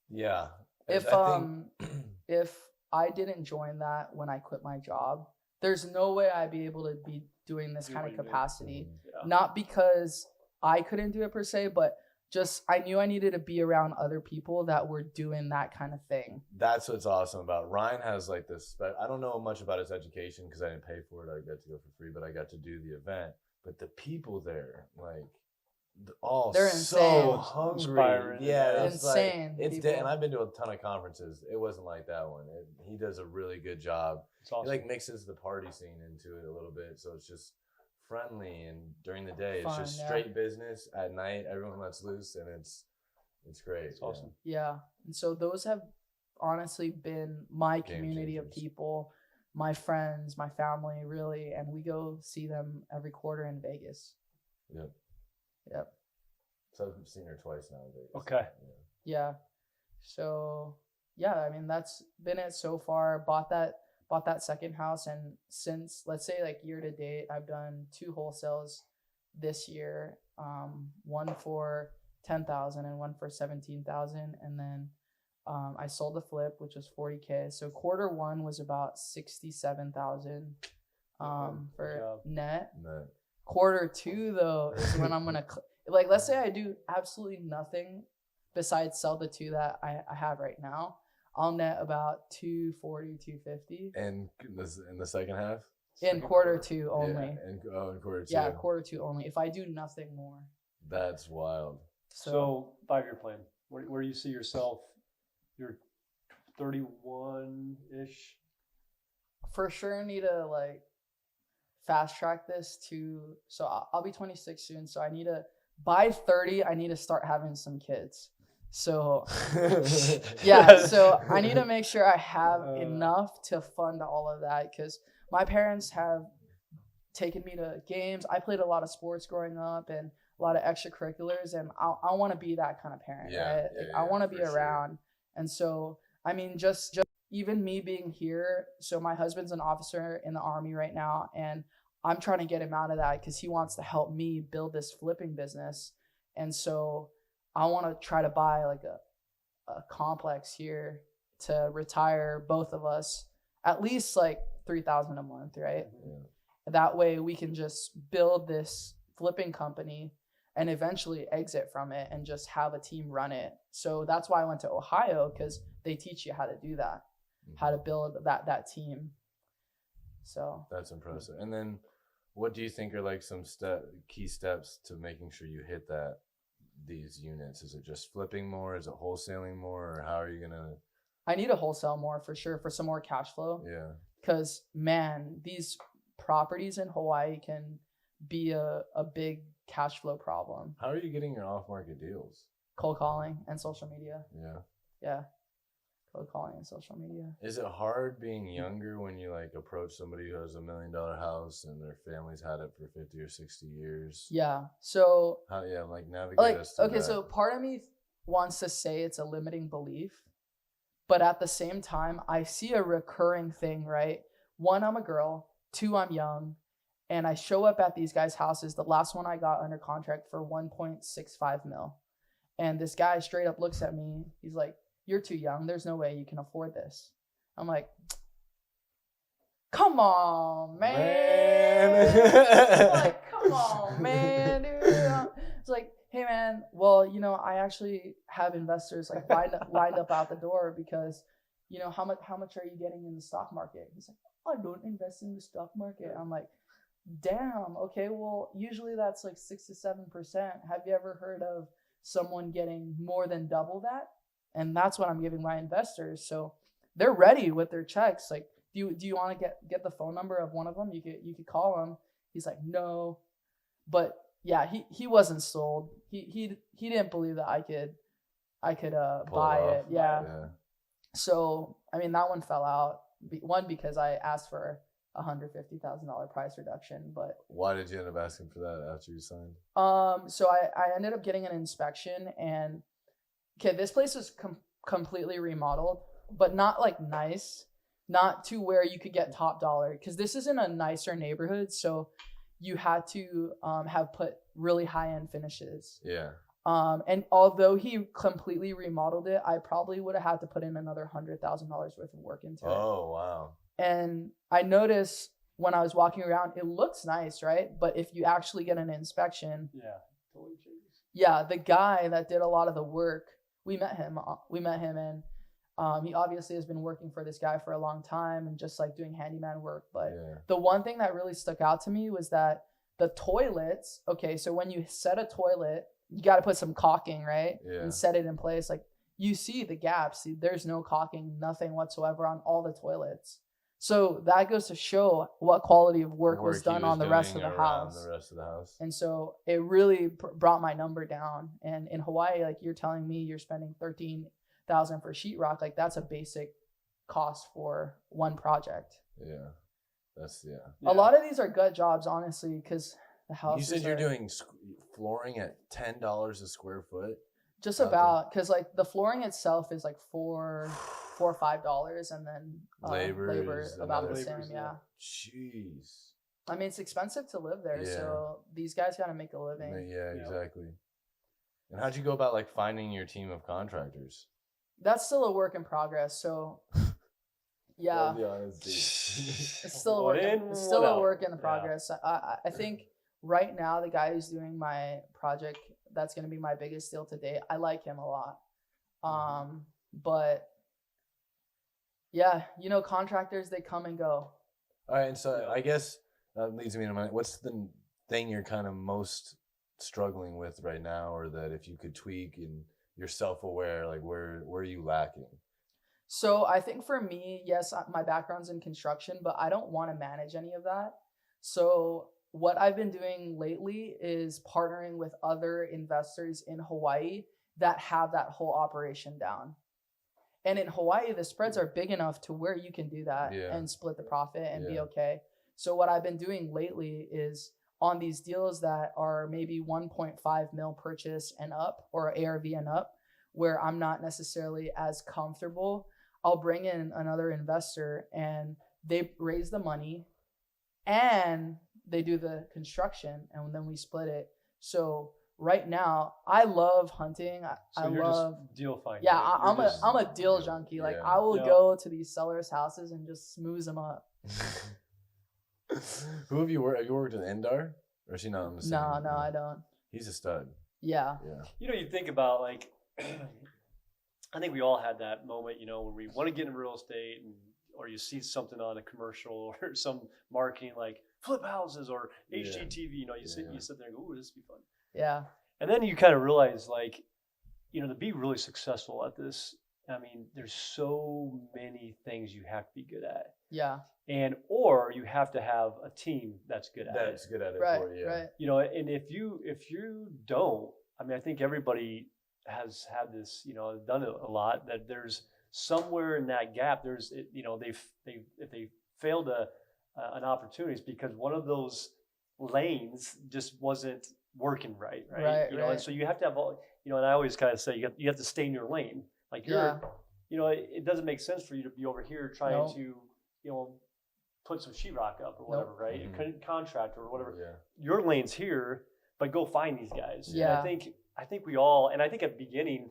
Yeah. If I didn't join that when I quit my job, there's no way I'd be able to be doing this kind of capacity. Yeah. Not because I couldn't do it per se, but just I knew I needed to be around other people that were doing that kind of thing. That's what's awesome about Ryan has like this. I don't know much about his education because I didn't pay for it. I got to go for free, but I got to do the event. But the people there, like, they're insane. So hungry. Inspiring. Yeah, it's insane. Like, and I've been to a ton of conferences. It wasn't like that one. He does a really good job. It's awesome. He like mixes the party scene into it a little bit, so it's just friendly, and during the day it's just straight business. At night everyone lets loose, and it's great. It's awesome. Yeah. And so those have honestly been my community of people, my friends, my family, really, and we go see them every quarter in Vegas. Yep. So I've seen her twice now in Vegas. Okay. Yeah. So yeah, I mean that's been it so far. Bought that second house, and since, let's say, like year to date, I've done 2 wholesales this year, one for 10,000 and one for 17,000, and then I sold the flip, which was 40K. So quarter 1 was about 67,000 for net. Quarter 2 though is when I'm gonna like, let's say I do absolutely nothing besides sell the 2 that I have right now. I'll net about 240, 250. And in the second half? In quarter 2 only. Yeah, in quarter 2. Yeah, quarter 2 only. If I do nothing more. That's wild. So 5-year plan. Where do you see yourself? You're 31-ish. For sure need to like fast track this to, so I'll be 26 soon, so I need to, by 30 I need to start having some kids. So yeah, so I need to make sure I have enough to fund all of that, because my parents have taken me to games. I played a lot of sports growing up and a lot of extracurriculars, and I want to be that kind of parent, right? Like, I want to be around. Sure. And so, I mean, just even me being here. So my husband's an officer in the Army right now, and I'm trying to get him out of that because he wants to help me build this flipping business. And so I want to try to buy like a complex here to retire both of us at least like $3,000 a month, right? Yeah. That way we can just build this flipping company and eventually exit from it and just have a team run it. So that's why I went to Ohio, because they teach you how to do that, how to build that team. So that's impressive. And then what do you think are like some key steps to making sure you hit these units? Is it just flipping more? Is it wholesaling more? Or how are you gonna? I need to wholesale more for sure for some more cash flow. Yeah. Because man, these properties in Hawaii can be a big cash flow problem. How are you getting your off-market deals? Cold calling and social media. Yeah. Yeah. Cold calling and social media. Is it hard being younger when you like approach somebody who has $1 million house and their family's had it for 50 or 60 years? Yeah. So like navigate us through that. So part of me wants to say it's a limiting belief, but at the same time, I see a recurring thing, right? One, I'm a girl. Two, I'm young. And I show up at these guys' houses. The last one I got under contract for 1.65 mil. And this guy straight up looks at me. He's like, "You're too young. There's no way you can afford this." I'm like, "Come on, man." I'm like, "Come on, man, dude." It's like, "Hey, man, well, I actually have investors like lined up out the door because, how much are you getting in the stock market?" He's like, "I don't invest in the stock market." I'm like, "Damn, okay, well, usually that's like 6 to 7%. Have you ever heard of someone getting more than double that?" And that's what I'm giving my investors. So they're ready with their checks. Like, do you want to get the phone number of one of them? You could call him. He's like, "No." But yeah, he wasn't sold. He didn't believe that I could buy it. Yeah. So I mean, that one fell out. One, because I asked for $150,000 price reduction. But why did you end up asking for that after you signed? So I ended up getting an inspection, and okay, this place was completely remodeled, but not like nice, not to where you could get top dollar, because this is in a nicer neighborhood, so you had to have put really high-end finishes. Yeah. And although he completely remodeled it, I probably would have had to put in another $100,000 worth of work into it. Oh, wow. And I noticed when I was walking around, it looks nice, right? But if you actually get an inspection, totally changes. Yeah, the guy that did a lot of the work, we met him, and he obviously has been working for this guy for a long time and just like doing handyman work. But the one thing that really stuck out to me was that the toilets, okay, so when you set a toilet, you got to put some caulking, right? Yeah. And set it in place. Like, you see the gaps. See, there's no caulking, nothing whatsoever on all the toilets. So that goes to show what quality of work was done on the rest of the house. And so it really brought my number down. And in Hawaii, like, you're telling me you're spending $13,000 for sheetrock, like that's a basic cost for one project. Yeah. A lot of these are gut jobs, honestly, because the house. You said you're doing flooring at $10 a square foot? Just about, because like the flooring itself is like $4 or $5, and then labor is about the same. Yeah. Jeez. I mean, it's expensive to live there, so these guys got to make a living. Yeah, exactly. And how'd you go about like finding your team of contractors? That's still a work in progress. So yeah, it's still a work in progress. I think right now the guy who's doing my project, that's going to be my biggest deal to date. I like him a lot. But yeah, contractors, they come and go. All right. And so I guess that leads me to what's the thing you're kind of most struggling with right now, or that if you could tweak and you're self-aware, like where are you lacking? So I think for me, yes, my background's in construction, but I don't want to manage any of that. So what I've been doing lately is partnering with other investors in Hawaii that have that whole operation down. And in Hawaii, the spreads are big enough to where you can do that and split the profit and be okay. So what I've been doing lately is on these deals that are maybe 1.5 mil purchase and up, or ARV and up, where I'm not necessarily as comfortable, I'll bring in another investor and they raise the money and they do the construction and then we split it. So right now, I love hunting. I love just deal finding. Yeah, Right? I'm a deal junkie. Like I will go to these sellers' houses and just smooze them up. Who have you worked? Have you worked with Endar? Or is she not on the same? No, I don't. He's a stud. Yeah. You know, you think about like, I think we all had that moment, you know, where we want to get in real estate, or you see something on a commercial or some marketing like flip houses or HGTV. You know, you sit there and go, "Ooh, this would be fun." Yeah. And then you kind of realize, like, you know, to be really successful at this, I mean, there's so many things you have to be good at. Yeah. Or you have to have a team that's good at it. That's good at it Right, for you. right. You know, and if you don't, I mean, I think everybody has had this, you know, done it a lot, that there's somewhere in that gap, there's, you know, if they failed an opportunity, it's because one of those lanes just wasn't working right. You know, and so you have to have all, you know, and I always kind of say you have to stay in your lane. Like you're, you know, it doesn't make sense for you to be over here trying to, you know, put some sheetrock up or whatever, right? Mm-hmm. Contractor or whatever. Yeah. Your lane's here, but go find these guys. Yeah. And I think we all, and I think at the beginning,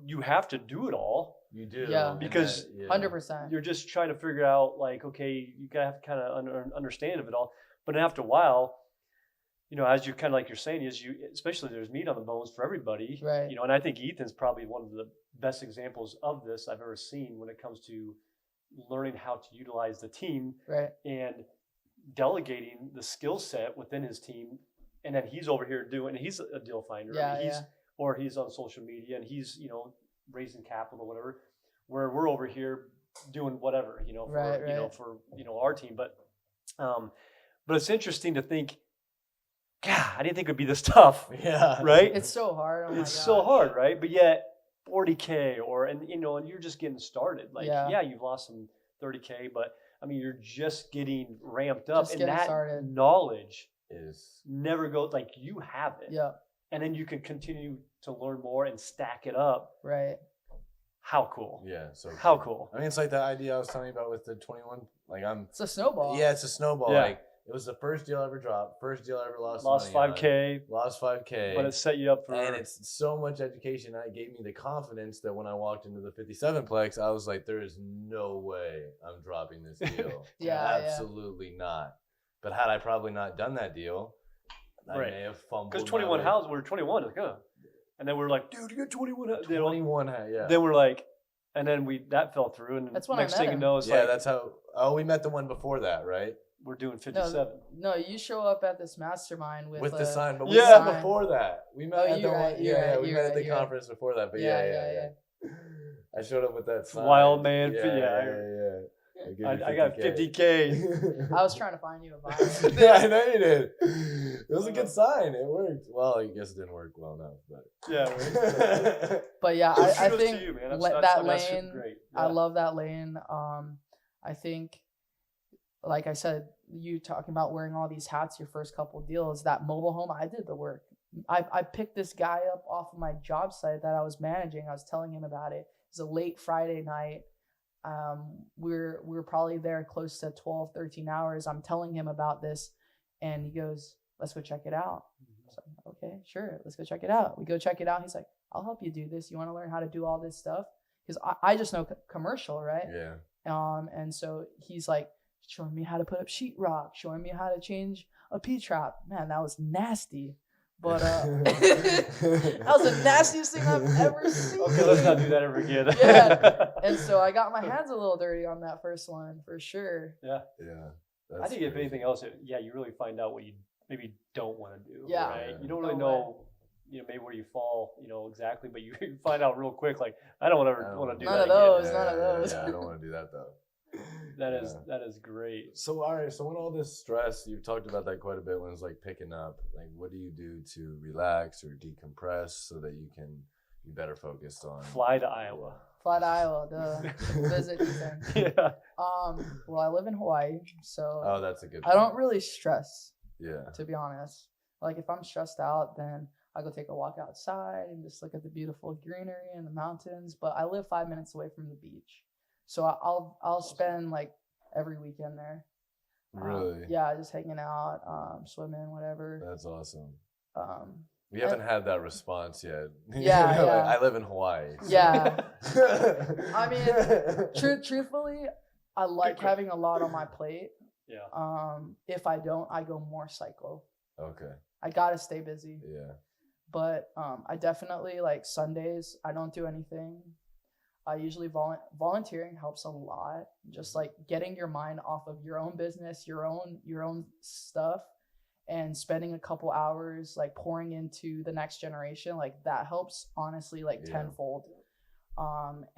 you have to do it all. You do. Yeah. Because 100%. You're just trying to figure out, like, okay, you gotta have to kind of understand of it all. But after a while, you know, as you kind of like you're saying, especially there's meat on the bones for everybody. Right. You know, and I think Ethan's probably one of the best examples of this I've ever seen when it comes to learning how to utilize the team and delegating the skill set within his team. And then he's over here he's a deal finder. Yeah, I mean, or he's on social media and he's, you know, raising capital, whatever, where we're over here doing whatever, you know, for, you know, for, you know, our team. But it's interesting to think, God, I didn't think it would be this tough. Yeah. Right. It's so hard. Oh my it's so hard. Right. But yet, 40K and you know, and you're just getting started. Like, you've lost some 30K, but I mean, you're just getting ramped up, and that knowledge is never goes, like, you have it. Yeah. And then you can continue to learn more and stack it up. Right. How cool. Yeah. So how cool. I mean, it's like that idea I was telling you about with the 21, like it's a snowball. Yeah. It's a snowball. Yeah. Like, it was the first deal I ever dropped. First deal I ever lost money 5K. Lost 5K. But it set you up for... And it's so much education. That gave me the confidence that when I walked into the 57plex, I was like, there is no way I'm dropping this deal. Absolutely not. But had I probably not done that deal, I may have fumbled. Because 21 houses, we were 21. Like, and then we were like, dude, you got 21 houses. 21, yeah. Then we're like... And then that fell through. And that's when next I met thing him. you know, it's that's how... Oh, we met the one before that, right? We're doing 57. No, you show up at this mastermind with the sign, but we met before that. We met at the one. We met at the conference before that. But yeah. I showed up with that sign. Wild man. Yeah. I got 50K. I was trying to find you a vibe. Yeah, I know you did. It was a good sign. It worked. Well, I guess it didn't work well enough, but yeah. But yeah, I think you, that lane. Great. Yeah. I love that lane. I think, like I said, you talking about wearing all these hats your first couple of deals, that mobile home, I did the work. I picked this guy up off of my job site that I was managing. I was telling him about it. It was a late Friday night. We were probably there close to 12, 13 hours. I'm telling him about this and he goes, let's go check it out. So, okay, sure. Let's go check it out. We go check it out. He's like, I'll help you do this. You want to learn how to do all this stuff? Because I just know commercial, right? Yeah. And so he's like showing me how to put up sheetrock, showing me how to change a P-trap. Man, that was nasty. But that was the nastiest thing I've ever seen. Okay, let's not do that ever again. Yeah. And so I got my hands a little dirty on that first one for sure. Yeah. Yeah. I think if anything else, you really find out maybe don't want to do. Yeah. Right. Yeah. You don't really No way. know, maybe where you fall, exactly, but you find out real quick. Like, I don't ever want to do None that of those, again. none of those. Yeah, I don't want to do that though. That is great. So all right, so when all this stress, you've talked about that quite a bit when it's like picking up, like what do you do to relax or decompress so that you can be better focused on Fly to Iowa. Fly to Iowa, the visit thing. Yeah. Well, I live in Hawaii, so Oh, that's a good I don't really stress, Yeah. to be honest. Like if I'm stressed out, then I go take a walk outside and just look at the beautiful greenery and the mountains. But I live 5 minutes away from the beach, so I'll spend like every weekend there. Really? Yeah, just hanging out, swimming, whatever. That's awesome. We And- haven't had that response yet. Yeah, Like, yeah. I live in Hawaii. so- Yeah. I mean, truthfully, I like having a lot on my plate. Yeah. If I don't, I go more psycho. Okay. I gotta stay busy. Yeah. But I definitely like Sundays. I don't do anything. I usually volunteering helps a lot. Just like getting your mind off of your own business, your own stuff, and spending a couple hours like pouring into the next generation. Like that helps honestly like Yeah. tenfold.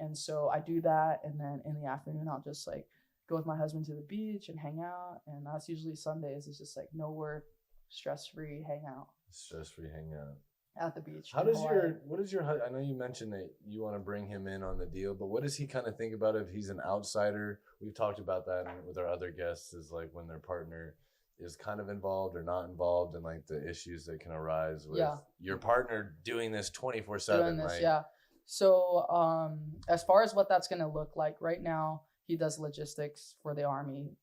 And so I do that, and then in the afternoon I'll just like go with my husband to the beach and hang out. And that's usually Sundays. It's just like no work, stress-free, hang out Stress-free hangout. at the beach. How in does Hawaii. what is your I know you mentioned that you want to bring him in on the deal, but what does he kind of think about if he's an outsider? We've talked about that with our other guests, is like when their partner is kind of involved or not involved, and like the issues that can arise with your partner doing this 24/7. doing this, yeah. So as far as what that's gonna look like, right now he does logistics for the Army,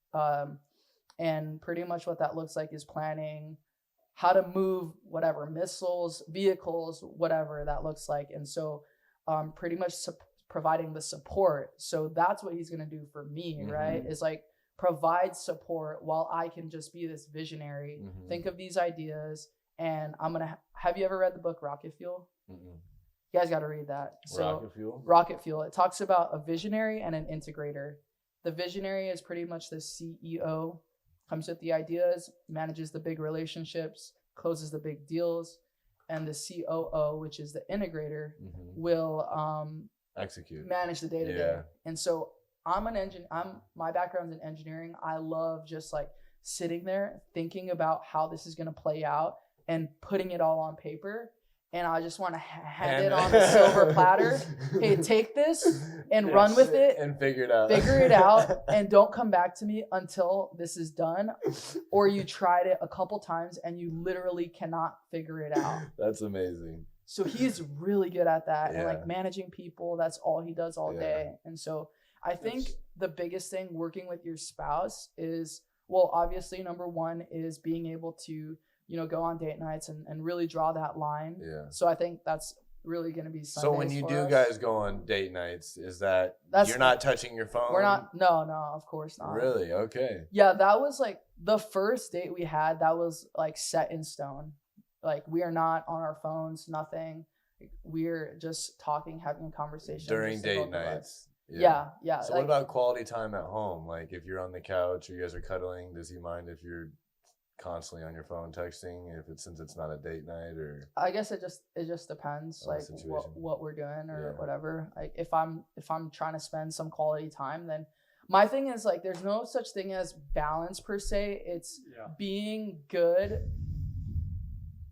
and pretty much what that looks like is planning how to move whatever missiles, vehicles, whatever that looks like. And so pretty much providing the support. So that's what he's gonna do for me, right? Is like provide support while I can just be this visionary, think of these ideas, and I'm gonna have you ever read the book Rocket Fuel? You guys got to read that. So Rocket Fuel. It talks about a visionary and an integrator. The visionary is pretty much the CEO, comes with the ideas, manages the big relationships, closes the big deals, and the COO, which is the integrator, will execute, manage the day to day. And so my background's in engineering. I love just like sitting there thinking about how this is going to play out and putting it all on paper. And I just want to hand it on a silver platter. Hey, take this and run with it and figure it out. And don't come back to me until this is done, or you tried it a couple times and you literally cannot figure it out. That's amazing. So he's really good at that, and like managing people. That's all he does all day. And so I think the biggest thing working with your spouse is, well, obviously number one is being able to, go on date nights and really draw that line. Yeah. So I think that's really going to be Sundays. So when you do us. guys go on date nights, is that's you're not touching your phone? We're not. No, of course not. Really? Okay. Yeah, that was like the first date we had. That was like set in stone. Like we are not on our phones, nothing. We're just talking, having a conversation during date nights. Yeah. So what about quality time at home? Like if you're on the couch or you guys are cuddling, does he mind if you're constantly on your phone texting since it's not a date night? Or I guess it just depends like what we're doing or whatever. Like if I'm trying to spend some quality time, then my thing is like there's no such thing as balance per se. It's being good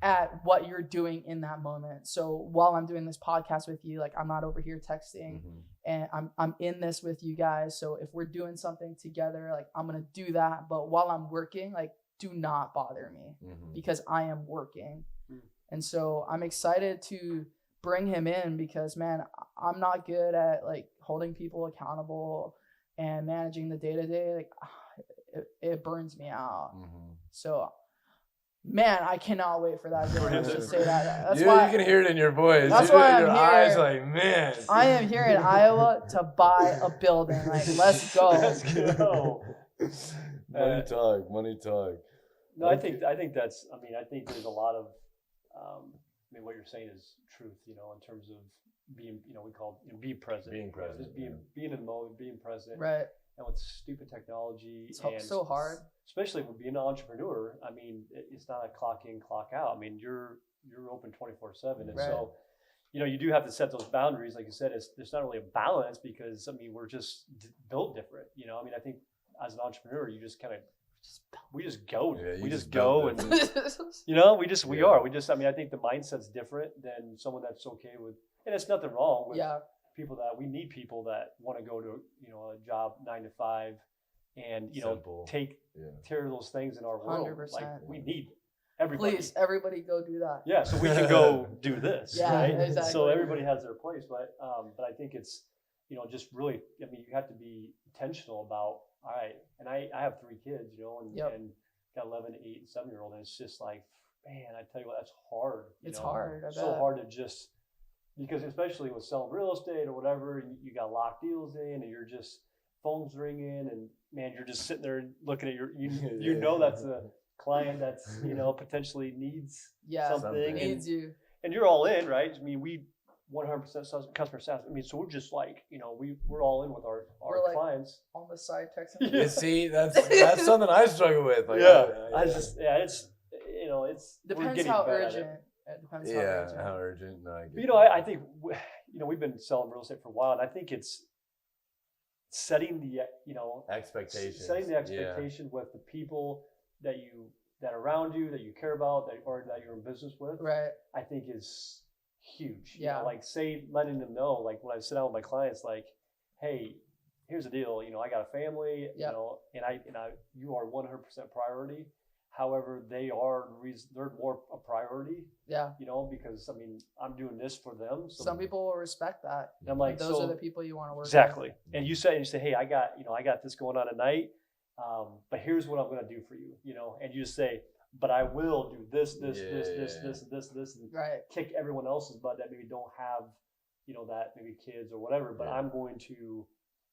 at what you're doing in that moment. So while I'm doing this podcast with you, like I'm not over here texting and I'm in this with you guys. So if we're doing something together, like I'm gonna do that. But while I'm working, like do not bother me because I am working. And so I'm excited to bring him in because, man, I'm not good at like holding people accountable and managing the day-to-day. Like it burns me out. So, man, I cannot wait for that day. Let's just say that. That's why you can hear it in your voice. That's why your I'm eyes here. like, man. I am here in Iowa to buy a building. Like, let's go. Let's go. Money talk. No, I think that's. I think there's a lot of mean, what you're saying is truth, in terms of being, we call it, be present. Being present, Just being in the moment, being present. Right. And with stupid technology, It's and so hard. especially with being an entrepreneur. I mean, it's not a clock in, clock out. I mean, you're open 24/7, and Right. so you do have to set those boundaries. Like you said, there's not really a balance because I mean, we're just built different. I mean, I think as an entrepreneur, you just kind of we just go. Yeah, we just just go, built and different. we Yeah. are. We just. I mean, I think the mindset's different than someone that's okay with, and it's nothing wrong with. Yeah. People that we need people that want to go to a job 9 to 5 and Simple. tear those things in our world. 100%. Like we need everybody. Please, everybody go do that. Yeah, so we can go do this, Yeah, right? exactly. So everybody has their place, but I think it's just really. I mean, you have to be intentional about. All right, and I have 3 kids, and Yep. and got 11, 8, and 7-year-old, and it's just like, man, I tell you what, that's hard. It's hard. I So bet. hard to just. Because especially with selling real estate or whatever, you got locked deals in, and you're just phones ringing, and man, you're just sitting there looking at you know that's a client that's potentially needs something, needs you. and you're all in, right? I mean, we 100% customer satisfaction. I mean, so we're just like we're all in with our We're clients. On the side texting. Yeah. You see, that's something I struggle with. Like, it's Depends we're how better at it. urgent. It depends how urgent. No, I get But, I think we've been selling real estate for a while, and I think it's setting the expectations. setting the expectation with the people that are around you, that you care about, that you're in business with. Right. I think is huge. Yeah. Letting them know, like when I sit down with my clients, like, hey, here's the deal. I got a family. Yep. And you are 100% priority. However, they're more a priority. Yeah. Because I mean, I'm doing this for them. So Some people will respect that. and I'm like, Those are the people you want to work exactly. with. And you say, hey, I got this going on at night, but here's what I'm going to do for you, and you just say, but I will do this, and Right. kick everyone else's butt that maybe don't have, that maybe kids or whatever, but Yeah. I'm going to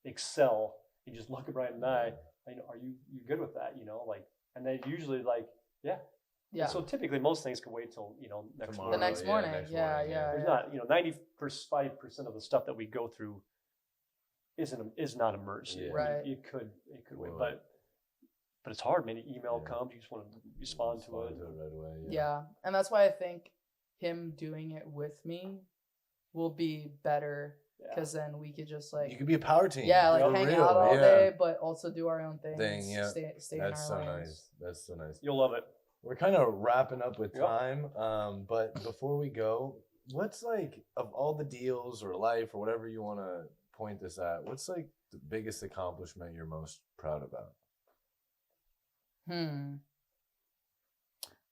excel and just look it right in the eye. Are you good with that? And they usually yeah. Yeah. And so typically most things can wait till, next Tomorrow. morning. The next morning. next Yeah. morning, yeah. There's not, 95% of the stuff that we go through is not emergency. Yeah. Right. It could wait, Well, but it's hard, man. The email Yeah. comes, you just want to respond to it. right away. Yeah. And that's why I think him doing it with me will be better Yeah. because then we could just You could be a power team. hang For real, out all yeah. day, but also do our own thing. Yeah. Stay That's in our so lanes. nice. That's so nice. You'll love it. We're kind of wrapping up with Yep. time, but before we go, what's of all the deals or life or whatever you want to point this at, what's the biggest accomplishment you're most proud about?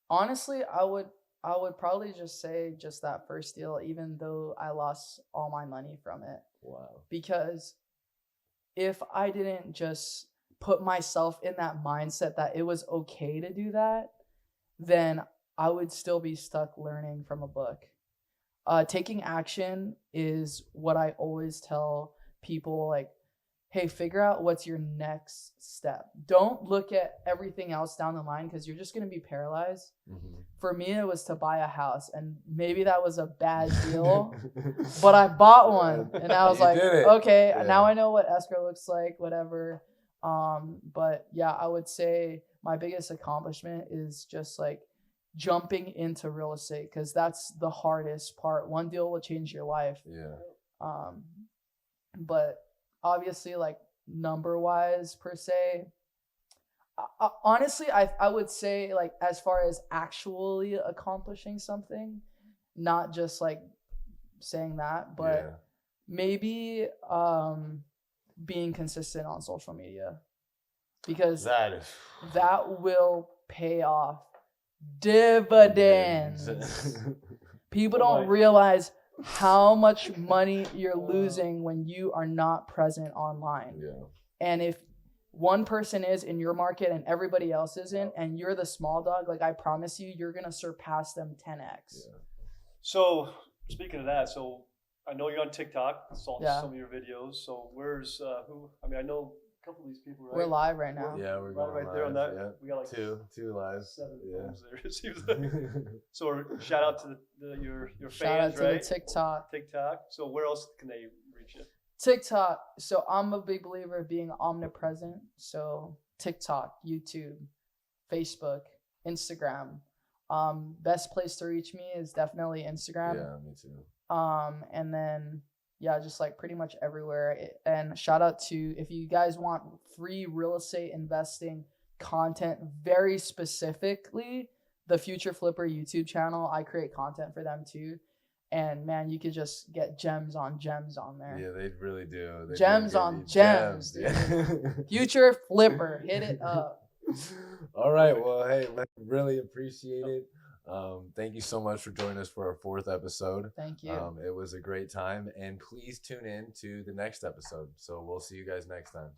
Honestly, I would probably just say just that first deal, even though I lost all my money from it. Wow. Because if I didn't just put myself in that mindset that it was okay to do that, then I would still be stuck learning from a book. Taking action is what I always tell people, hey, figure out what's your next step. Don't look at everything else down the line because you're just going to be paralyzed. Mm-hmm. For me, it was to buy a house, and maybe that was a bad deal, but I bought one, and I was You like, did it. okay, Yeah. now I know what escrow looks like, whatever. But yeah, I would say my biggest accomplishment is just jumping into real estate because that's the hardest part. One deal will change your life. Yeah. But obviously, number wise per se, honestly, I would say as far as actually accomplishing something, not just saying that, but maybe being consistent on social media, because that will pay off dividends. People don't realize how much money you're losing when you are not present online. Yeah. And if one person is in your market and everybody else isn't, and you're the small dog, I promise you're going to surpass them 10x. Yeah. So speaking of that, I know you're on TikTok. I saw Yeah. some of your videos. So where's I know couple of these people, right? We're live right now. Yeah, we're Right, going right there on live, that. yeah. We got like Two lives. 7 Yeah. phones there. It seems like. So shout out to your Shout out fans, to right? the TikTok. TikTok. So where else can they reach you? TikTok. So I'm a big believer of being omnipresent. So TikTok, YouTube, Facebook, Instagram. Best place to reach me is definitely Instagram. Yeah, me too. And then yeah, just like pretty much everywhere. And shout out to, if you guys want free real estate investing content, very specifically the Future Flipper YouTube channel. I create content for them too. And man, you could just get gems on there. Yeah, they really do. They Gems do on give you gems, Yeah. Future Flipper, hit it up. All right. Well, hey, really appreciate it. Thank you so much for joining us for our 4th episode. Thank you. It was a great time, and please tune in to the next episode. So we'll see you guys next time.